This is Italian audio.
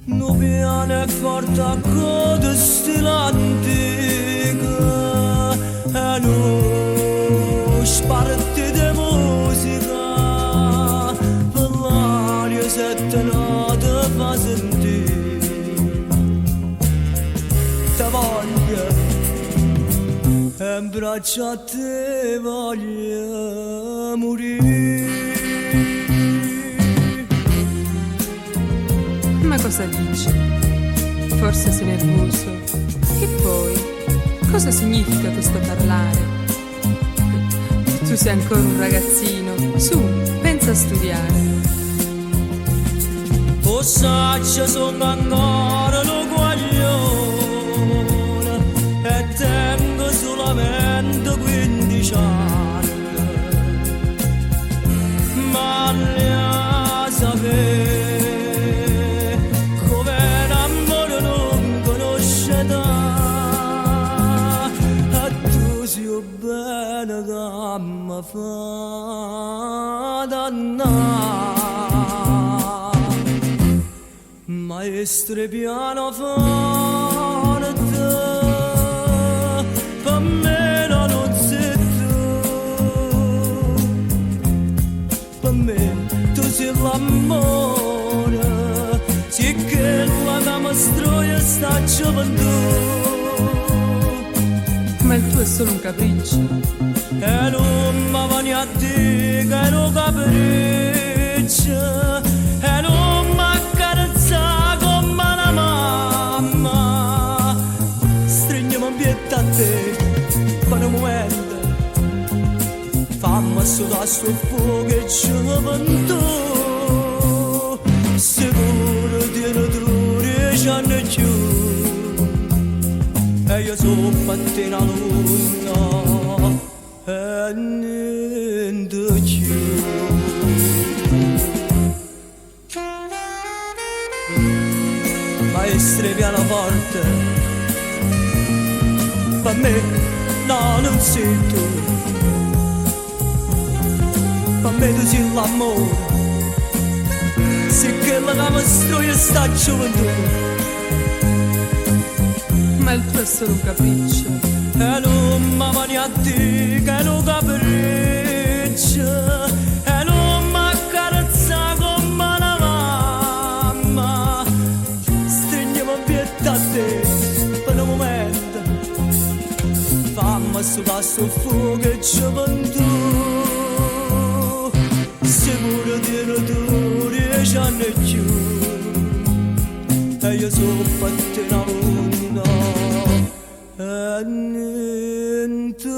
Nu viene forte con stilantica e non sparte di musica per l'aria sette note fa sentire te voglio e in braccio a te voglio morire. Ma cosa dici? Forse sei nervoso. E poi, cosa significa questo parlare? Tu sei ancora un ragazzino. Su, pensa a studiare. O saccia sono ancora un guaglione e tengo solamente 15 anni. Ma ne sapere bene che mi fa dannare. Maestre pianoforte per me la nozzetto, per me tu sei l'amore, sì che la dama stroia sta gioventù. Ma il tuo è solo un capriccio. E non mi vani a dire che è un capriccio, e non mi accarezza come una mamma. Stringiami un piede a te per un momento, fammi sudare sul fuoco e gioventù. Sicuro di non dure già ne più, e io sono mattina luna e niente più. Maestre pianoforte, per me no, non sei tu, per me tu sei l'amore, sì che la dama stroia sta gioventù. Ma il tuo è solo un capriccio. E non mi vani a dire che è un capriccio, e non mi accarezza come una mamma. Stringiami un piede a te per un momento, fammi sudare sul fuoco e gioventù. Sicuro di non dure già ne più, e io sono mattina luna e niente